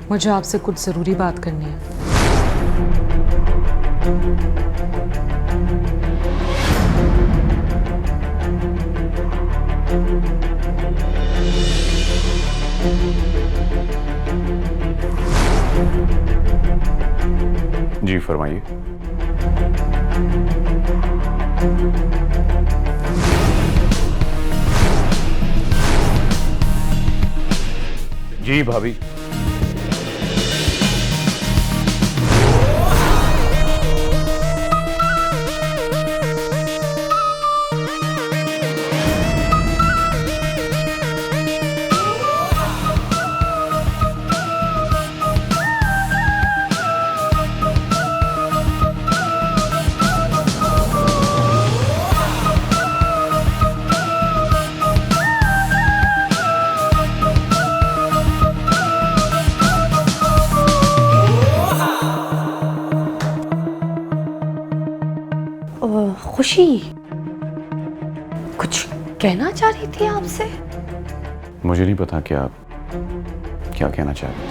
मुझे आपसे कुछ जरूरी बात करनी है। जी फरमाइए। जी भाभी। खुशी कुछ कहना चाह रही थी आपसे। मुझे नहीं पता कि आप क्या कहना चाह रहे हैं।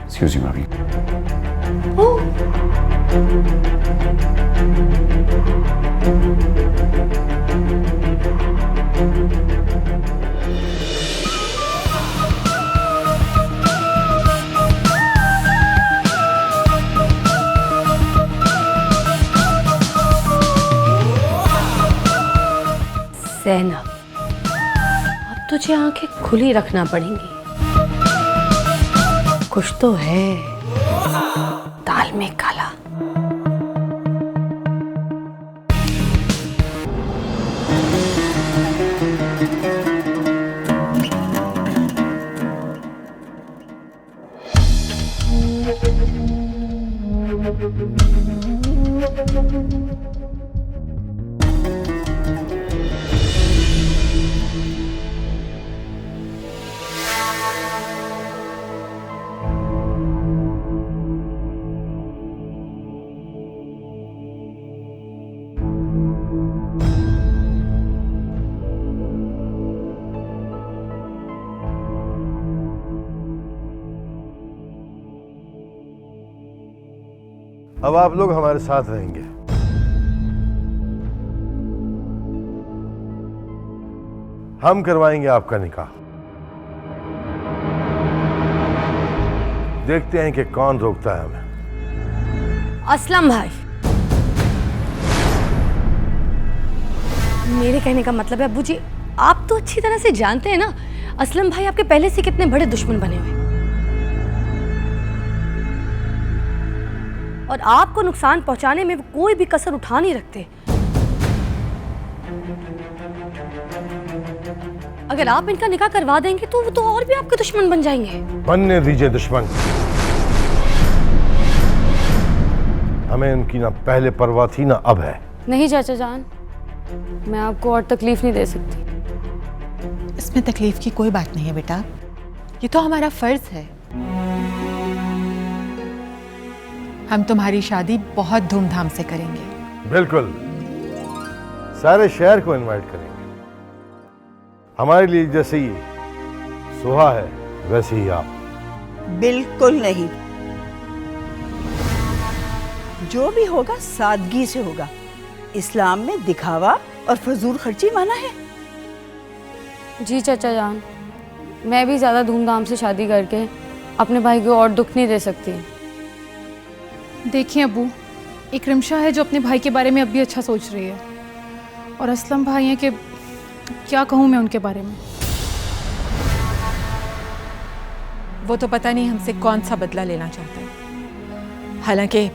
एक्सक्यूज मी भाभी। ज़ैनब, अब तुझे आंखें खुली रखना पड़ेंगी। कुछ तो है दाल में काला। अब आप लोग हमारे साथ रहेंगे। हम करवाएंगे आपका निकाह। देखते हैं कि कौन रोकता है हमें। असलम भाई, मेरे कहने का मतलब है अब्बू जी, आप तो अच्छी तरह से जानते हैं ना असलम भाई आपके पहले से कितने बड़े दुश्मन बने हुए, और आपको नुकसान पहुंचाने में वो कोई भी कसर उठा नहीं रखते। अगर आप इनका निकाह करवा देंगे तो वो तो और भी आपके दुश्मन बन जाएंगे। बनने दीजिए दुश्मन। हमें उनकी ना पहले परवाह थी ना अब है। नहीं चाचा जान, मैं आपको और तकलीफ नहीं दे सकती। इसमें तकलीफ की कोई बात नहीं है बेटा, ये तो हमारा फर्ज है। हम तुम्हारी शादी बहुत धूमधाम से करेंगे। बिल्कुल, सारे शहर को इनवाइट करेंगे। हमारे लिए जैसे ही सुहा है वैसे ही आप। बिल्कुल नहीं, जो भी होगा सादगी से होगा। इस्लाम में दिखावा और फजूल खर्ची माना है। जी चाचा जान, मैं भी ज्यादा धूमधाम से शादी करके अपने भाई को और दुख नहीं दे सकती। देखिए अबू, इकरम शाह है जो अपने भाई के बारे में अब भी अच्छा सोच रही है, और असलम भाई हैं कि क्या कहूँ मैं उनके बारे में। वो तो पता नहीं हमसे कौन सा बदला लेना चाहता है, हालांकि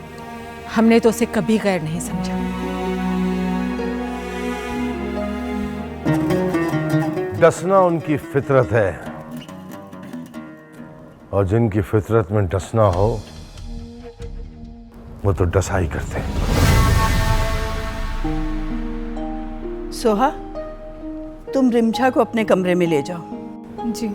हमने तो उसे कभी गैर नहीं समझा। डसना उनकी फितरत है, और जिनकी फितरत में डसना हो वो तो डसा ही करते हैं। सोहा, तुम रिमझा को अपने कमरे में ले जाओ। जी।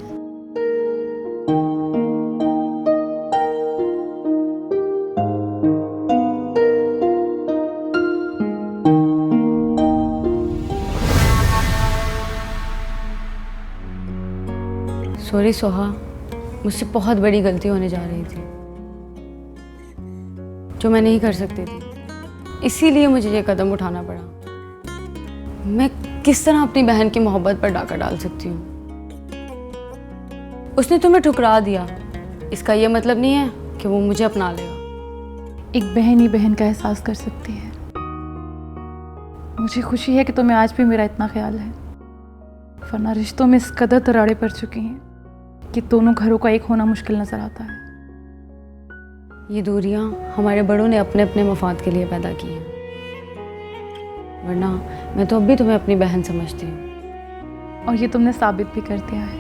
सॉरी सोहा, मुझसे बहुत बड़ी गलती होने जा रही थी जो मैं नहीं कर सकती थी, इसीलिए मुझे ये कदम उठाना पड़ा। मैं किस तरह अपनी बहन की मोहब्बत पर डाका डाल सकती हूँ? उसने तुम्हें ठुकरा दिया, इसका ये मतलब नहीं है कि वो मुझे अपना लेगा। एक बहन ही बहन का एहसास कर सकती है। मुझे खुशी है कि तुम्हें आज भी मेरा इतना ख्याल है, वरना रिश्तों में इस कदर दरारें पड़ चुकी हैं कि दोनों घरों का एक होना मुश्किल नजर आता है। ये दूरियां हमारे बड़ों ने अपने अपने मफाद के लिए पैदा की हैं, वरना मैं तो अब भी तुम्हें अपनी बहन समझती हूँ। और ये तुमने साबित भी कर दिया है,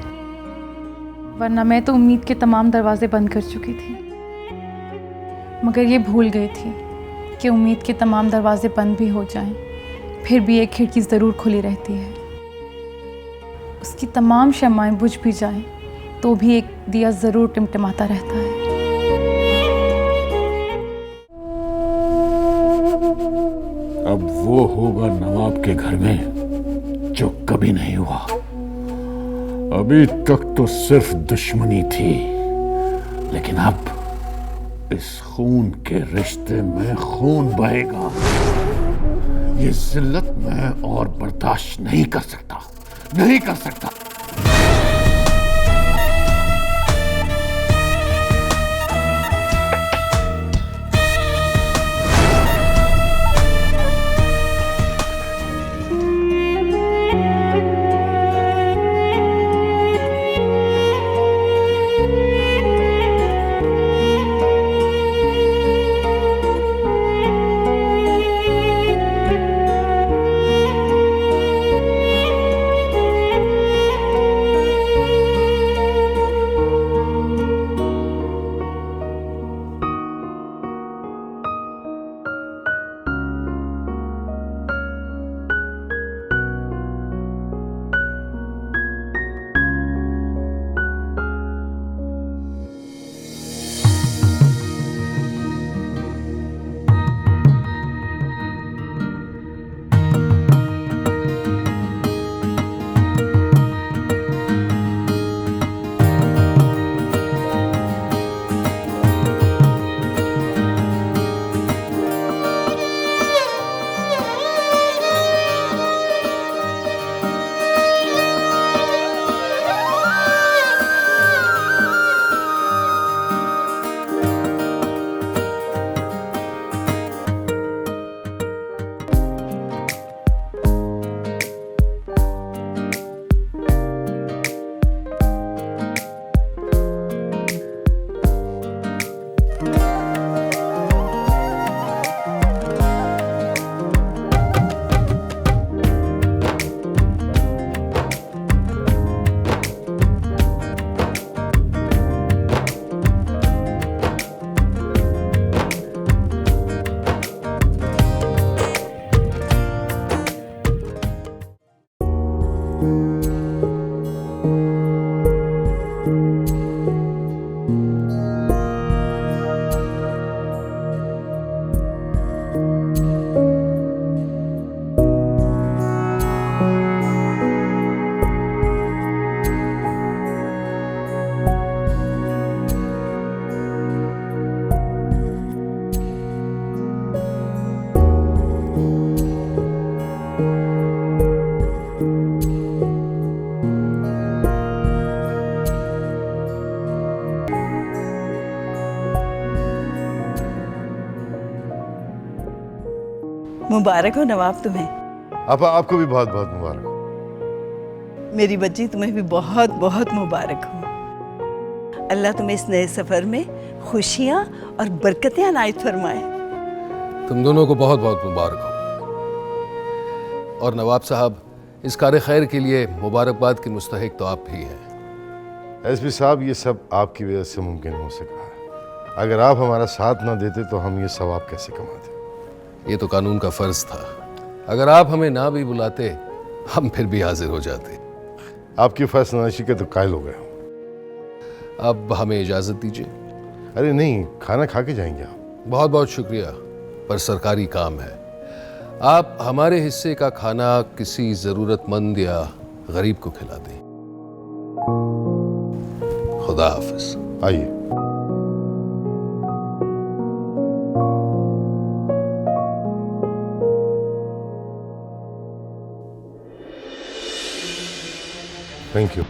वरना मैं तो उम्मीद के तमाम दरवाजे बंद कर चुकी थी, मगर ये भूल गई थी कि उम्मीद के तमाम दरवाजे बंद भी हो जाएं, फिर भी एक खिड़की ज़रूर खुली रहती है। उसकी तमाम शम्माएं बुझ भी जाएं, तो भी एक दिया ज़रूर टिमटिमाता रहता है। अब वो होगा नवाब के घर में जो कभी नहीं हुआ। अभी तक तो सिर्फ दुश्मनी थी, लेकिन अब इस खून के रिश्ते में खून बहेगा। ये जिल्लत मैं और बर्दाश्त नहीं कर सकता, नहीं कर सकता। मुबारक हो नवाब तुम्हें। आपा आपको भी बहुत बहुत मुबारक हो। मेरी बच्ची तुम्हें भी बहुत बहुत मुबारक हो। अल्लाह तुम्हें इस नए सफ़र में खुशियाँ और बरकतें अनायत फरमाए। तुम दोनों को बहुत बहुत मुबारक हो। और नवाब साहब, इस कार्य खैर के लिए मुबारकबाद के मुस्तहिक तो आप ही हैं। एसपी साहब, ये सब आपकी वजह से मुमकिन हो सका है। अगर आप हमारा साथ ना देते तो हम ये सवाब कैसे कमाते? ये तो कानून का फर्ज था। अगर आप हमें ना भी बुलाते, हम फिर भी हाजिर हो जाते। आपकी फर्जनशी के तो कायल हो गए हो। अब हमें इजाज़त दीजिए। अरे नहीं, खाना खा के जाएंगे आप। बहुत बहुत शुक्रिया, पर सरकारी काम है। आप हमारे हिस्से का खाना किसी ज़रूरतमंद या गरीब को खिला दें। खुदा हाफिज। आइए। Thank you.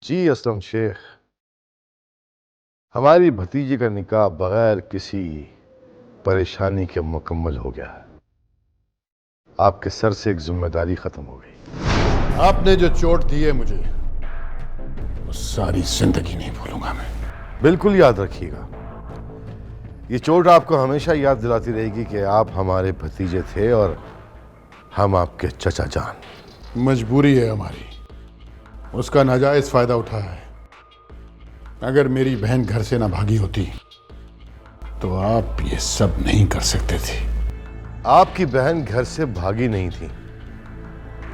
जी असलम शेख, हमारी भतीजी का निकाह बगैर किसी परेशानी के मुकम्मल हो गया है। आपके सर से एक जिम्मेदारी खत्म हो गई। आपने जो चोट दी है मुझे, वो सारी जिंदगी नहीं भूलूंगा मैं। बिल्कुल याद रखिएगा, ये चोट आपको हमेशा याद दिलाती रहेगी कि आप हमारे भतीजे थे और हम आपके चचा जान। मजबूरी है हमारी, उसका नाजायज फायदा उठाया है। अगर मेरी बहन घर से ना भागी होती तो आप ये सब नहीं कर सकते थे। आपकी बहन घर से भागी नहीं थी,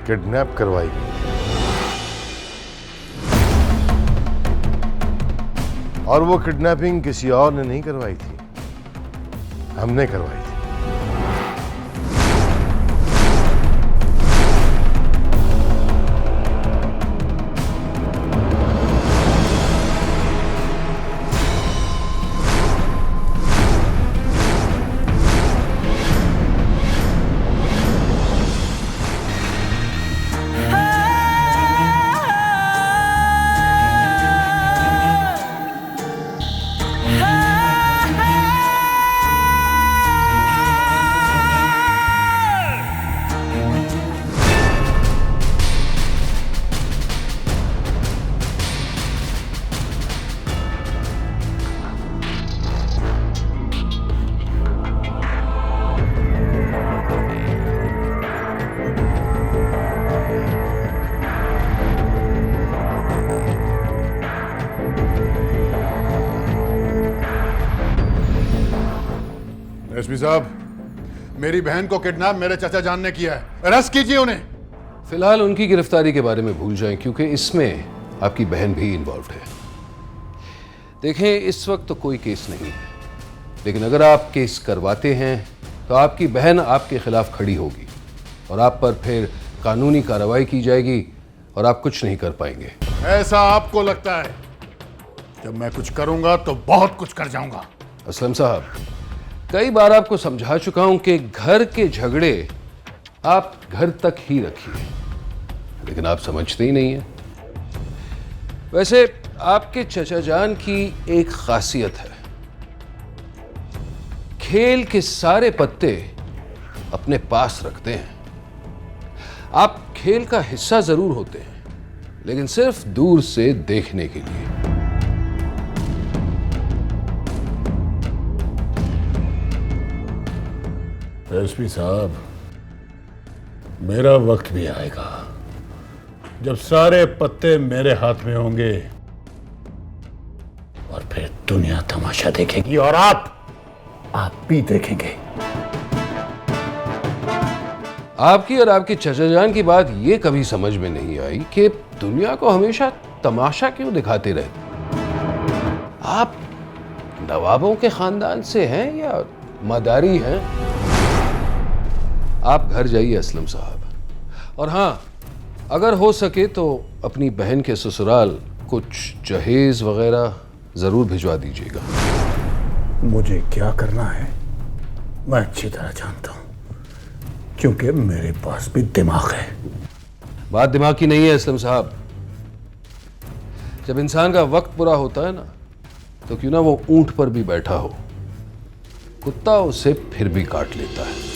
किडनैप करवाई गई और वो किडनैपिंग किसी और ने नहीं करवाई थी, हमने करवाई थी। एसपी साहब, मेरी बहन को किडनैप मेरे चाचा जान ने किया है, अरेस्ट कीजिए उन्हें। फिलहाल उनकी गिरफ्तारी के बारे में भूल जाएं, क्योंकि इसमें आपकी बहन भी इन्वॉल्व है। देखें, इस वक्त तो कोई केस नहीं है, लेकिन अगर आप केस करवाते हैं तो आपकी बहन आपके खिलाफ खड़ी होगी और आप पर फिर कानूनी कार्रवाई की जाएगी और आप कुछ नहीं कर पाएंगे। ऐसा आपको लगता है? जब मैं कुछ करूंगा तो बहुत कुछ कर जाऊंगा। असलम साहब, कई बार आपको समझा चुका हूं कि घर के झगड़े आप घर तक ही रखिए, लेकिन आप समझते ही नहीं हैं। वैसे आपके चचा जान की एक खासियत है, खेल के सारे पत्ते अपने पास रखते हैं। आप खेल का हिस्सा जरूर होते हैं, लेकिन सिर्फ दूर से देखने के लिए। एसपी साहब, मेरा वक्त भी आएगा जब सारे पत्ते मेरे हाथ में होंगे और फिर दुनिया तमाशा देखेगी और आप भी देखेंगे। आपकी और आपके चचा जान की बात ये कभी समझ में नहीं आई कि दुनिया को हमेशा तमाशा क्यों दिखाते रहते। आप नवाबों के खानदान से हैं या मदारी हैं? आप घर जाइए असलम साहब, और हाँ, अगर हो सके तो अपनी बहन के ससुराल कुछ जहेज वगैरह जरूर भिजवा दीजिएगा। मुझे क्या करना है मैं अच्छी तरह जानता हूं, क्योंकि मेरे पास भी दिमाग है। बात दिमाग की नहीं है असलम साहब। जब इंसान का वक्त पूरा होता है ना, तो क्यों ना वो ऊंट पर भी बैठा हो, कुत्ता उसे फिर भी काट लेता है।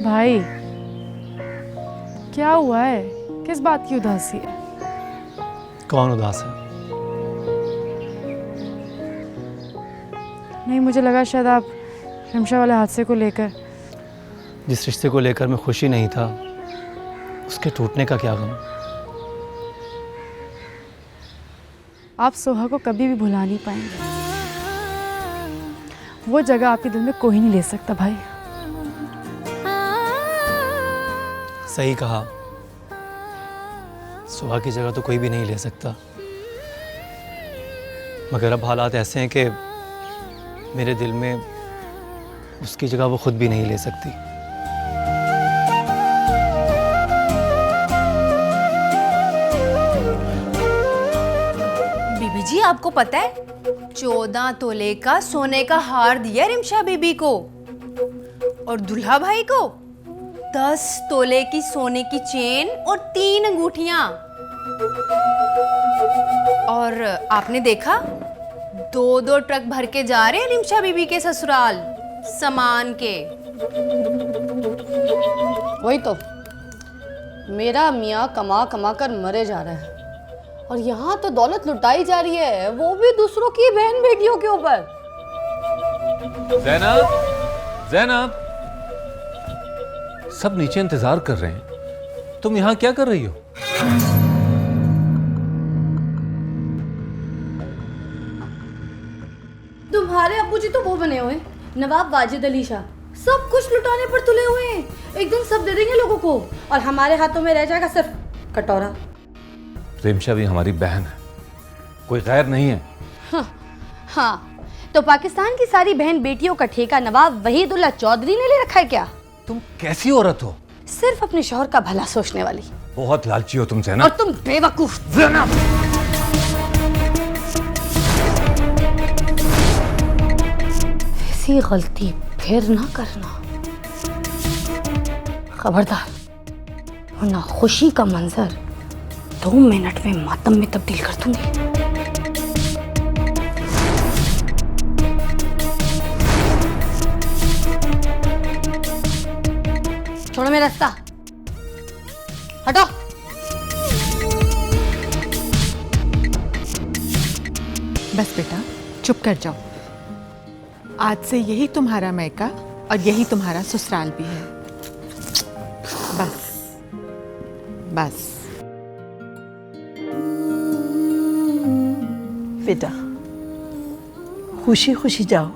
भाई, क्या हुआ है? किस बात की उदासी है? कौन उदास है? नहीं, मुझे लगा शायद आप शमशा वाले हादसे को लेकर। जिस रिश्ते को लेकर मैं खुशी नहीं था, उसके टूटने का क्या गम। आप सोहा को कभी भी भुला नहीं पाएंगे। वो जगह आपके दिल में कोई नहीं ले सकता भाई। सही कहा, सुहा की जगह तो कोई भी नहीं ले सकता, मगर अब हालात ऐसे हैं कि मेरे दिल में उसकी जगह वो खुद भी नहीं ले सकती। बीबी जी, आपको पता है 14 तोले का सोने का हार दिया रिमशा बीबी को, और दुल्हा भाई को 10 तोले की सोने की चेन और 3 अंगूठियां। और आपने देखा 2-2 ट्रक भर के जा रहे हैं रिमशा बीबी के ससुराल सामान के। वही तो, मेरा मियाँ कमा कमा कर मरे जा रहा है और यहाँ तो दौलत लुटाई जा रही है, वो भी दूसरों की बहन बेटियों के ऊपर। ज़ैनब, ज़ैनब, सब नीचे इंतजार कर रहे हैं, तुम यहाँ क्या कर रही हो? तुम्हारे अब्बू जी तो वो बने हुए नवाब वाजिद अली शाह, सब कुछ लुटाने पर तुले हुए हैं। एक दिन सब दे देंगे लोगों को और हमारे हाथों में रह जाएगा सिर्फ कटोरा। रिमशा भी हमारी बहन है, कोई गैर नहीं है। हाँ, तो पाकिस्तान की सारी बहन बेटियों का ठेका नवाब वहीदुल्ला चौधरी ने ले रखा है क्या? तुम कैसी औरत हो? सिर्फ अपने शौहर का भला सोचने वाली। बहुत लालची हो तुम ज़ैनब। और तुम बेवकूफ। ज़ैनब, ऐसी गलती फिर ना करना, खबरदार, वरना खुशी का मंजर 2 मिनट में मातम में तब्दील कर दूंगी। छोड़ो मेरा रास्ता, हटो। बस बेटा, चुप कर जाओ। आज से यही तुम्हारा मैका और यही तुम्हारा ससुराल भी है। बस बस। बेटा, खुशी खुशी जाओ,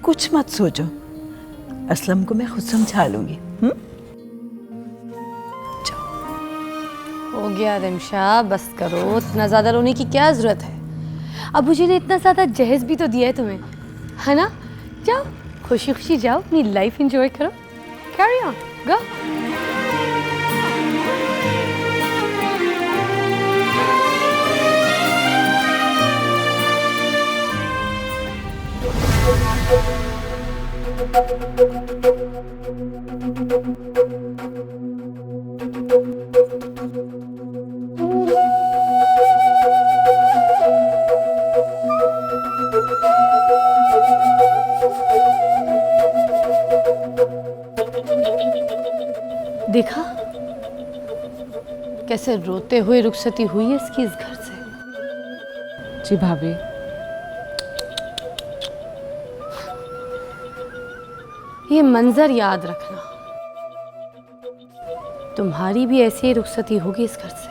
कुछ मत सोचो। असलम को मैं खुद समझा लूंगी। हो गया रिमशा, बस करो, इतना ज्यादा रोने की क्या जरूरत है? अबू जी ने इतना ज्यादा जहेज भी तो दिया है तुम्हें, है ना? जाओ, खुशी खुशी जाओ, अपनी लाइफ एंजॉय करो। कैरी ऑन, गो। देखा कैसे रोते हुए रुखसती हुई है इसकी इस घर से। जी भाभी, ये मंजर याद रखना, तुम्हारी भी ऐसी ही रुखसती होगी इस घर से,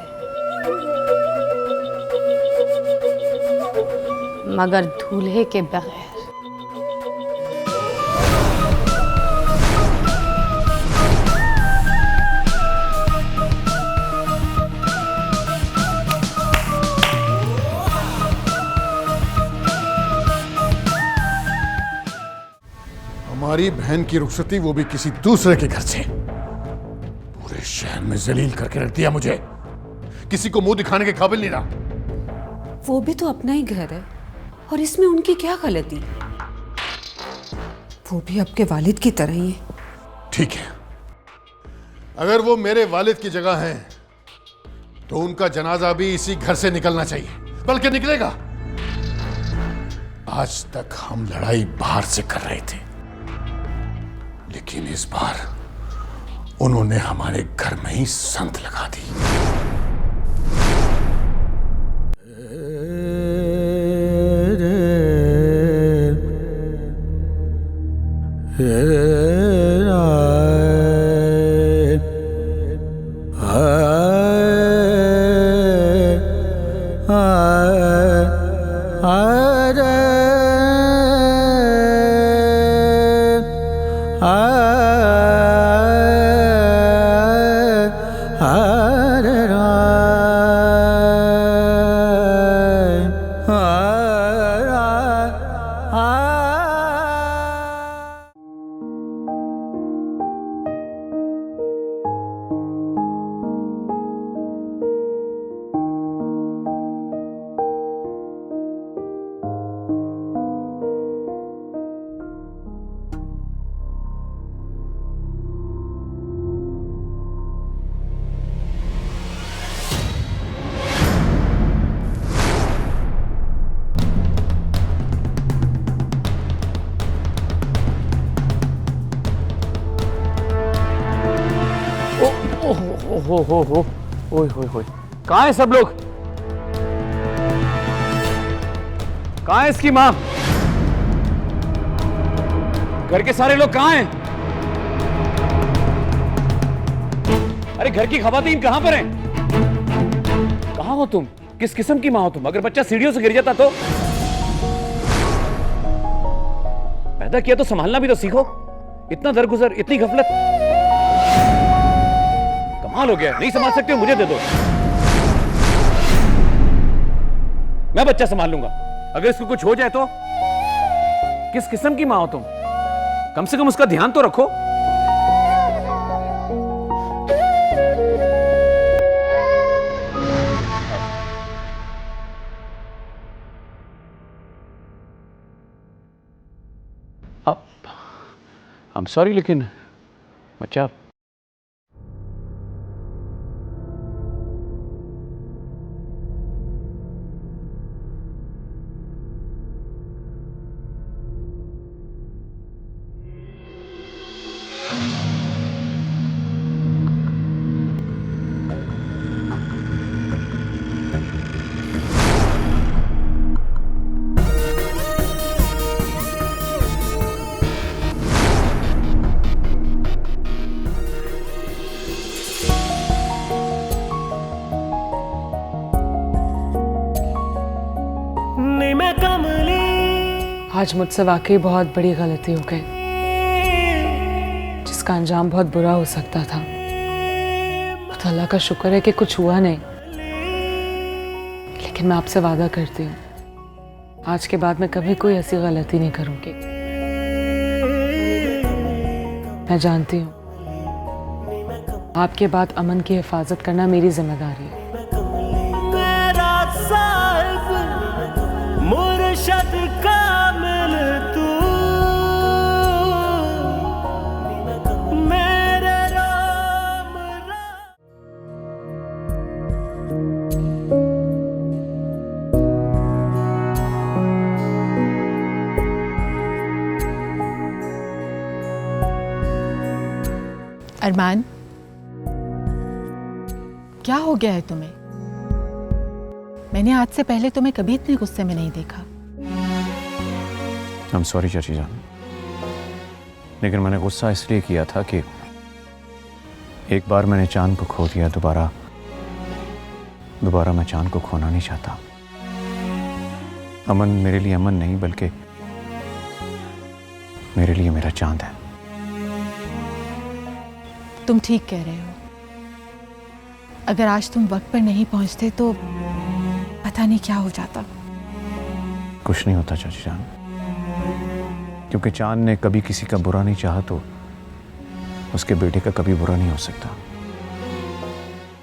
मगर दूल्हे के बगैर। हमारी बहन की रुखसती, वो भी किसी दूसरे के घर से। पूरे शहर में जलील करके रख दिया मुझे, किसी को मुंह दिखाने के काबिल नहीं रहा। वो भी तो अपना ही घर है और इसमें उनकी क्या गलती? वो भी आपके वालिद की तरह ही है। ठीक है, अगर वो मेरे वालिद की जगह हैं, तो उनका जनाजा भी इसी घर से निकलना चाहिए, बल्कि निकलेगा। आज तक हम लड़ाई बाहर से कर रहे थे, लेकिन इस बार उन्होंने हमारे घर में ही संत लगा दी। हो ओए होए होए, कहाँ है सब लोग? कहाँ है इसकी माँ? घर के सारे लोग कहाँ हैं? अरे घर की खवातीन कहाँ पर हैं? कहाँ हो तुम? किस किस्म की माँ हो तुम? अगर बच्चा सीढ़ियों से गिर जाता तो? पैदा किया तो संभालना भी तो सीखो। इतना दरगुजर, इतनी गफलत, कमाल हो गया। नहीं संभाल सकते हो, मुझे दे दो, मैं बच्चा संभाल लूंगा। अगर इसको कुछ हो जाए तो? किस किस्म की माँ हो तुम? कम से कम उसका ध्यान तो रखो। अब I'm sorry, लेकिन बच्चा आज मुझसे वाकई बहुत बड़ी गलती हो गई, जिसका अंजाम बहुत बुरा हो सकता था। खुदा अल्लाह का शुक्र है कि कुछ हुआ नहीं, लेकिन मैं आपसे वादा करती हूँ आज के बाद मैं कभी कोई ऐसी गलती नहीं करूँगी। मैं जानती हूँ आपके बाद अमन की हिफाजत करना मेरी जिम्मेदारी है। अरमान, क्या हो गया है तुम्हें? मैंने आज से पहले तुम्हें कभी इतने गुस्से में नहीं देखा। I'm sorry चाची जान, लेकिन मैंने गुस्सा इसलिए किया था कि एक बार मैंने चांद को खो दिया, दोबारा मैं चांद को खोना नहीं चाहता। अमन मेरे लिए अमन नहीं, बल्कि मेरे लिए मेरा चांद है। तुम ठीक कह रहे हो। अगर आज तुम वक्त पर नहीं पहुंचते तो पता नहीं क्या हो जाता। कुछ नहीं होता चाची जान, क्योंकि चांद ने कभी किसी का बुरा नहीं चाहा तो उसके बेटे का कभी बुरा नहीं हो सकता।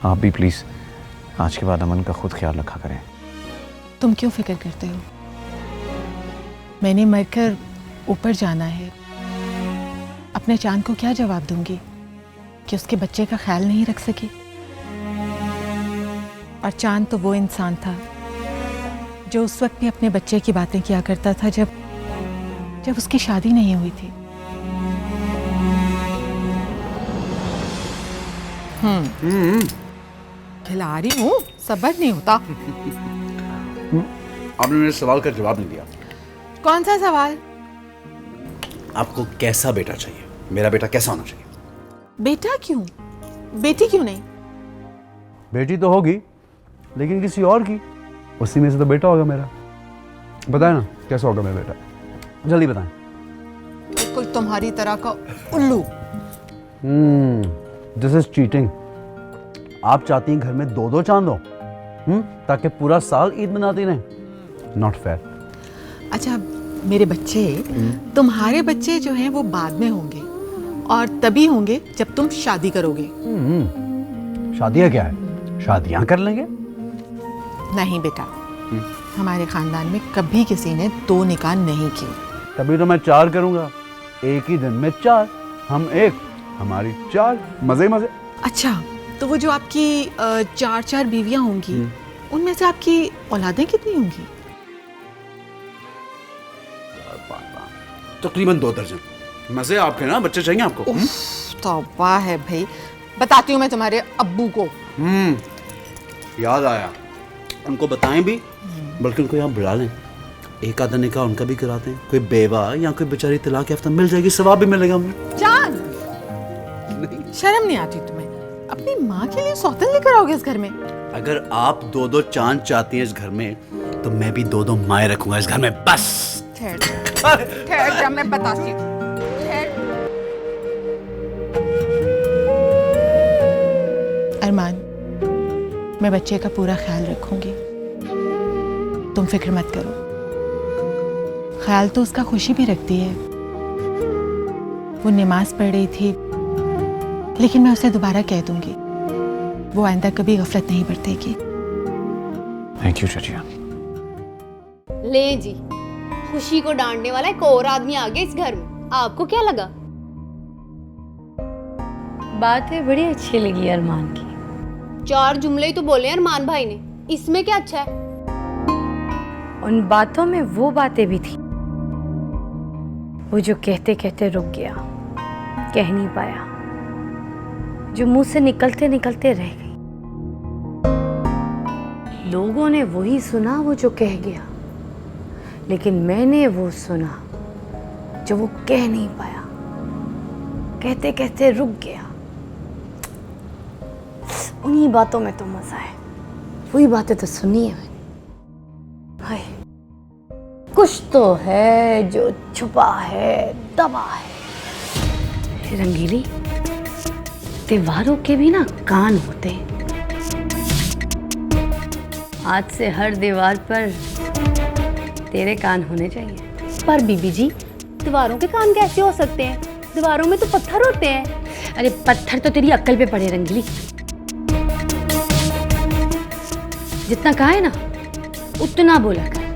आप भी प्लीज आज के बाद अमन का खुद ख्याल रखा करें। तुम क्यों फिक्र करते हो? मैंने मरकर ऊपर जाना है। अपने चांद को क्या जवाब दूंगी कि उसके बच्चे का ख्याल नहीं रख सकी? और चांद तो वो इंसान था जो उस वक्त भी अपने बच्चे की बातें किया करता था जब उसकी शादी नहीं हुई थी। खिला रही हूँ, सब्र नहीं होता। आपने मेरे सवाल का जवाब नहीं दिया। कौन सा सवाल? आपको कैसा बेटा चाहिए? मेरा बेटा कैसा होना चाहिए? बेटा क्यों? बेटी क्यों नहीं? बेटी तो होगी, लेकिन किसी और की। उसी में से तो बेटा होगा मेरा। बताए ना कैसा होगा मेरा बेटा, जल्दी बताएं। बिल्कुल तुम्हारी तरह का उल्लू। This is cheating. आप चाहती हैं घर में 2-2 चांद हो, ताकि पूरा साल ईद मनाती रहें। Not fair. अच्छा मेरे बच्चे, तुम्हारे बच्चे जो हैं वो बाद में होंगे, और तभी होंगे जब तुम शादी करोगे। शादियाँ क्या है, शादियाँ कर लेंगे। नहीं बेटा, हमारे खानदान में कभी किसी ने 2 निकाह नहीं किए। तभी तो मैं 4 करूंगा, एक ही दिन में 4। हम 1, हमारी 4, मजे ही मजे। अच्छा तो वो जो आपकी 4 बीवियां होंगी, उनमें से आपकी औलादें कितनी होंगी? तकरीबन 2 दर्जन। मजे आपके ना, बच्चे चाहिए आपको? तौबा है भाई। बताती हूँ मैं तुम्हारे अब्बू को। याद आया, उनको बताएं भी, बल्कि उनको यहाँ बुला लें, एक आधा निकाह उनका भी कराते हैं। कोई बेवा या कोई बेचारी तलाक याफ्ता मिल जाएगी, सवाब भी मिलेगा हमें। जान, शर्म नहीं आती तुम्हें? अपनी माँ के लिए सौतन लेकर आओगे इस घर में? अगर आप 2-2 चांद चाहती हैं इस घर में, तो मैं भी 2-2 माएँ रखूंगा इस घर में। बस ठहर जा, मैं बताती हूँ। अरमान, मैं बच्चे का पूरा ख्याल रखूंगी, तुम फिक्र मत करो। ख्याल तो उसका खुशी भी रखती है। वो नमाज पढ़ रही थी, लेकिन मैं उसे दोबारा कह दूंगी, वो आइंदा कभी गफलत नहीं बरतेगी। Thank you चचिया। ले जी, खुशी को डांटने वाला एक और आदमी आ गया इस घर में। आपको क्या लगा? बातें बड़ी अच्छी लगी अरमान की। 4 जुमले ही तो बोले अरमान भाई ने, इसमें क्या अच्छा है? उन बातों में वो बातें भी थी, वो जो कहते कहते रुक गया, कह नहीं पाया, जो मुंह से निकलते निकलते रह गई। लोगों ने वही सुना वो जो कह गया, लेकिन मैंने वो सुना जो वो कह नहीं पाया, कहते कहते रुक गया। उन्हीं बातों में तो मजा है, वही बातें तो सुनी है मैंने। हाय, कुछ तो है जो छुपा है, दबा है। रंगीली, त्योहारों के भी ना कान होते हैं। आज से हर दीवार पर तेरे कान होने चाहिए। पर बीबी जी, दीवारों के कान कैसे हो सकते हैं? दीवारों में तो पत्थर होते हैं। अरे पत्थर तो तेरी अक्ल पे पड़े रंगीली। जितना कहा है ना उतना बोला कर।